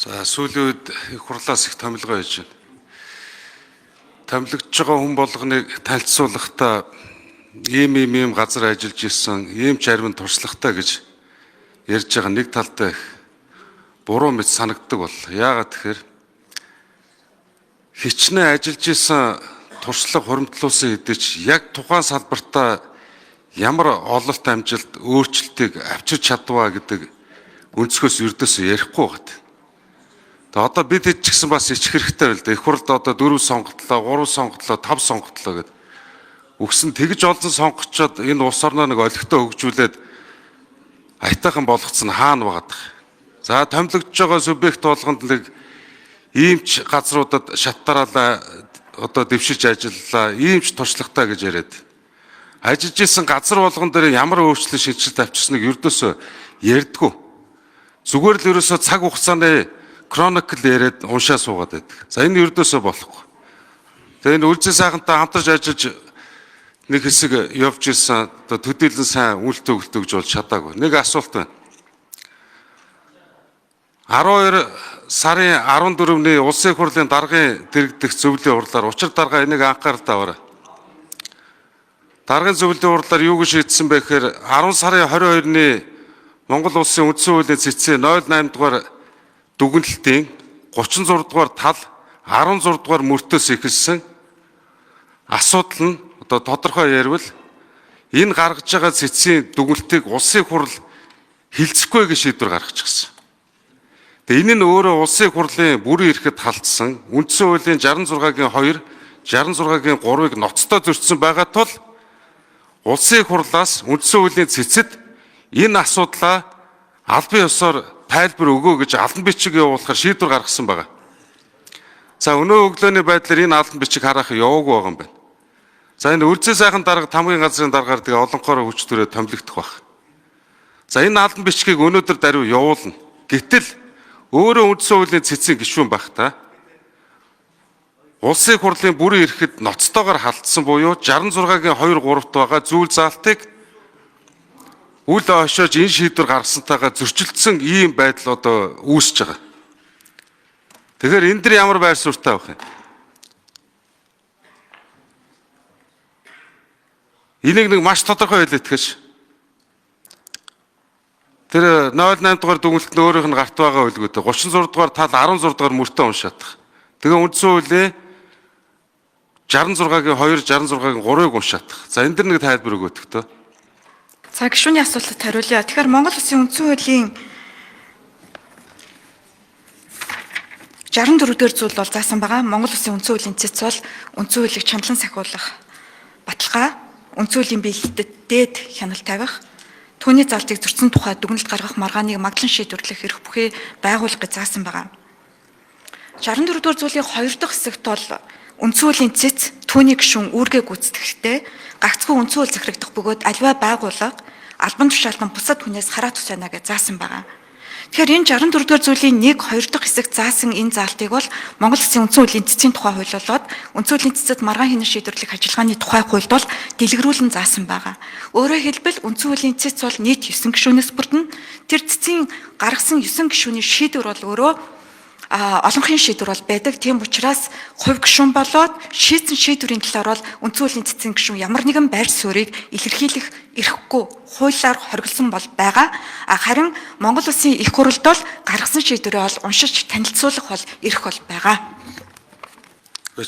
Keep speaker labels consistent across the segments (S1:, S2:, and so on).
S1: За сүүлийн үед их хурлаас их томилгоо хийж байна. Томилогдож байгаа хүн болгоныг танилцуулахдаа ийм газар ажиллаж ирсэн, ийм чармин туршлагатай гэж ярьж байгаа нэг талтай их буруу мэт санагддаг бол. Яагаад тэгэхээр хичнээн ажиллаж ирсэн туршлага хуримтлуулсан хэдий ч яг тухайн салбартаа ямар ололт амжилт өөрчлөлтийг авчирч чадваа гэдэг өнцгөөс ердөөсөө ярихгүй байна. Тэгээ одоо бид хэд ч гэсэн бас ичих хэрэгтэй байл да. Их хурлд одоо 4 сонгогдлоо, 3 сонгогдлоо, 5 сонгогдлоо гэдэг. Үгсэн тэгж олзон сонгогчоод энэ улс орноо нэг олигтой хөгжүүлээд аятайхан болгоцсон хаана байгаад. За томилогдож байгаа субъект болгонд нэг иймч газруудад шаттараалаа одоо дэвшиж ажиллалаа, иймч туршлагатай гэж яриад. Ажиллаж исэн газар болгон дээр ямар өөрчлөлт шийдэлт авчирсныг ердөөсөө ярьдгүй. Зүгээр л ерөөсөө цаг хугацааны Chronicle яриад уншаа суугаад байдаг. За энэ ердөөсөө болохгүй. Тэгээ энэ үлзий сайхантай хамтарч ажиллаж нэг хэсэг явж ирсэн одоо төдийлөн сайн үлт өгч болж чадаагүй. Нэг асуулт байна. 12 сарын 14-ний улсын хурлын даргын дэргэдэх зөвлөлийн хурлаар учир дарга энийг анхаарал таваарай. Даргын зөвлөлийн хурлаар юу гэж шийдсэн бэ гэхээр 10 сарын 22-ны Монгол улсын үндсэн хуулийн цэцэн 08 дугаар дүгнэлтийн 36 дугаар тал 16 дугаар мөртөөс эхэлсэн асуудал нь одоо тодорхой ярил энэ гаргаж байгаа цэцгийн дүгнэлтийг улсын хурал хилцэхгүй гэж шийдвэр гаргачихсан. Тэгээ энэ нь өөрөө улсын хурлын бүрэн эрэхэд халдсан үндсэн хуулийн 66-гийн 2, 66-гийн 3-ыг ноцтой зөрчсөн байгаа тул улсын хурлаас үндсэн хуулийн цэцэд энэ асуудлаа албан ёсоор тайлбар өгөө гэж албан бичиг явуулахар шийдвэр гаргасан байна. За өнөө өглөөний байдлаар энэ албан бичиг харах яваагүй байгаа юм байна. За энэ үлзий сайхан дарга тамгийн газрын даргаар тэгээ олонхоор хүч төрөө томилогдох баг. За энэ албан бичгийг өнөөдөр даруй явуулна. Гэтэл өөрөө үндсэн хуулийн цэцгийн гишүүн байх та. Улсын хурлын бүрэн эрэхэд ноцтойгоор халдсан буюу 66-гийн 2-3-т байгаа зүйл заалтыг үл хойшоож энэ шийдвэр гаргасантайгаа зөрчилдсөн ийм байдал одоо үүсэж байгаа. Тэгэхээр энэ дэр ямар байр суурьтай байх юм? Энийг нэг маш тодорхой хэлээтгэж тэр 08 дугаар дүгнэлт нь өөрийнх нь гарт байгаа үлгөөтэй 36 дугаар тал 16 дугаар мөртөө уншаадах. Тэгээ үндсэн хуулийн 66-гийн 2, 66-гийн 3-ыг уншаадах. За энэ дэр нэг тайлбар өгөөдөх төө.
S2: За гишүүний асуултад хариулъя. Тэгэхээр Монгол Улсын үндсэн хуулийн 64 дээр зүйл бол заасан байгаа. Монгол Улсын үндсэн хуулийн цэц бол үндсэн хуулийг чандлан сахиулах, баталгаа, үндсэн хуулийн биелэлтэд дээд хяналт тавих, түүний залтыг зөрчсөн тухай дүгнэлт гаргах маргааныг маглан шийдвэрлэх эрх бүхий байгуулах гэж заасан байгаа. 64 дугаар зүйлийн 2 дахь хэсэгт бол үндсэн хуулийн цэц түүний гишүүн үүргээ гүйцэтгэхдээ гагцхүү үндсэн хууль захирагдах бөгөөд аливаа байгууллага албан тушаалтан бусад хүнээс хараа тусайна гэж заасан байгаа. Тэгэхээр энэ 64 дугаар зүйлийн 1, 2 дахь хэсэгт заасан энэ заалтыг бол Монгол Улсын үндсэн хуулийн цэцгийн тухай хууль болоод үндсэн хуулийн цэцэд маргаан хянах шийдвэрлэх ажиллагааны тухай хуульд бол дэлгэрүүлэн заасан байгаа. Өөрөөр хэлбэл үндсэн хуулийн цэц бол нийт 9 гишүүнээс бүрдэн тэр цэцгийн гаргасан 9 гишүүний шийдвэр бол өөрөө олонхын шийдвэр бол байдаг. Тийм учраас хувь гишүүн болоод шийдсэн шийдвэрийн талаар бол үндсэн хуулийн цэцгийн гишүүн ямар нэгэн байр суурийг илэрхийлэх эрхгүй хуулиар хориглосон бол байгаа. Харин Монгол Улсын их хурлд бол гаргасан шийдвэрээ бол уншиж танилцуулах бол эрх бол байгаа.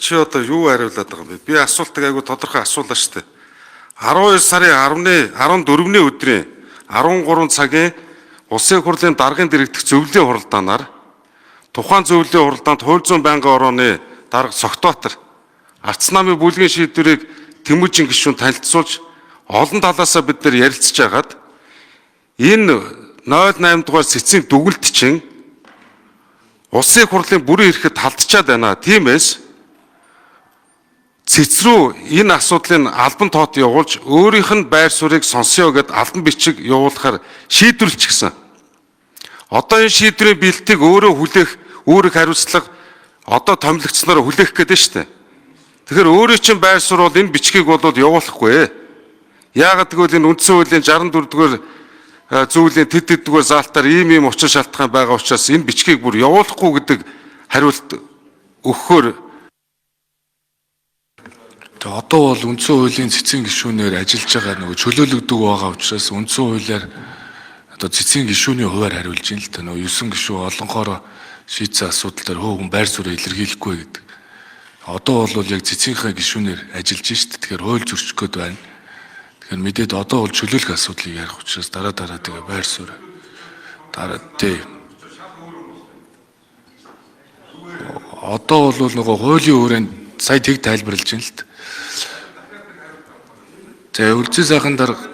S1: Чи одоо юу хариулаад байгаа юм бэ? Би асуултыг айгүй тодорхой асуулаа шүү дээ. 12 сарын 14-ний өдрийн 13 цагийн Улсын хурлын даргын дэргэдэх зөвлөлийн хуралдаанаар тухайн зөвлөлийн хуралдаанд хууль зүйн байнгын орооны дарга Цогтбаатар Арц намын бүлгийн шийдвэрийг Тэмүүжин гишүүн танилцуулж олон талаасаа бид нар ярилцж байгаад энэ 08 дугаар цэцгийн дүгнэлт чинь улсын хурлын бүрэн эрэхэд халдчаад байна. Тиймээс цэц рүү энэ асуудлыг албан тоот явуулж өөрийнх нь байр суурийг сонсё гэд албан бичиг явуулахаар шийдвэрлэчихсэн. Одоо энэ шийдвэрийн бэлтгийг өөрөө хүлээх үүрэг хариуцлага одоо томилогдсноор хүлээх гэдэг нь шүү дээ. Тэгэхээр өөрөө чинь байр суурь бол энэ бичгийг бол явуулахгүй ээ. Яагаад гэвэл энэ үндсэн хуулийн 64 дугаар зүйлийн тэдгээр заалтаар ийм учир шалтгаан байгаа учраас энэ бичгийг бүр явуулахгүй гэдэг хариулт өгөхөөр.
S3: Тэгээ одоо бол үндсэн хуулийн цэцгийн гишүүнээр ажиллаж байгаа нөгөө чөлөөлөгдөг байгаа учраас үндсэн хуулиар одоо цэцгийн гишүүний хуваар хариулж ийн л та нөгөө 9 гишүү олонхоор шийдсэн асуудал дээр хөөгөн байр суурь илэрхийлэхгүй гэдэг. Одоо бол яг цэцгийнхээ гишүүнээр ажиллаж шít. Тэгэхээр хууль зөрчих гээд байна. Тэгэхээр мэдээд одоо бол чөлөөлөх асуудлыг ярих учраас дараа тэгээ байр суурь тий. Одоо бол нөгөө хуулийн өрөөнд сая тэг тайлбарлаж байна л т. За үлзий сайхан дарга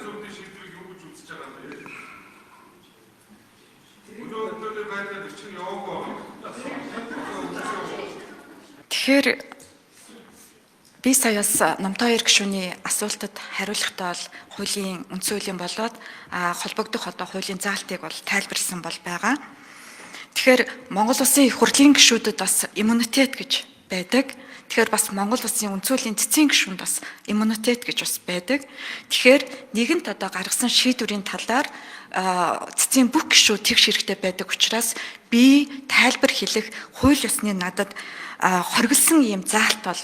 S2: Тэгэхээр би саяас Номтой 2 гишүүний асуултад хариулахдаа бол хуулийн үндсэн хуулийн болоод холбогдох одоо хуулийн заалтыг бол тайлбарлсан бол байгаа. Тэгэхээр Монгол Улсын их хурлын гишүүдэд бас иммунитет гэж байдаг. Тэгэхээр бас Монгол Улсын үндсэн хуулийн цэцгийн гишүүнд бас иммунитет гэж бас байдаг. Тэгэхээр нэгэнт одоо гаргасан шийдвэрийн талаар цэцгийн бүх гишүүд тэгш хэрэгтэй байдаг учраас би тайлбар хэлэх хууль ёсны надад хоригдсан ийм заалт бол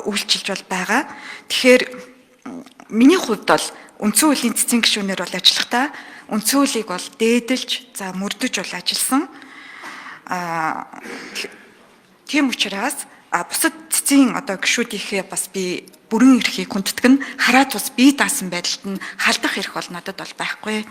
S2: үйлчилж бол байгаа. Тэгэхээр миний хувьд бол үндсэн хуулийн цэцгийн гишүүнээр бол ажиллахдаа үндсэн хуулийг бол дээдэлж мөрдөж бол ажилласан. Тийм учраас бусад цэцгийн одоо гишүүдийнхээ бас би бүрэн эрхийг хүнддэг нь хараад бас бие даасан байдалд нь халдах эрх бол надад бол байхгүй.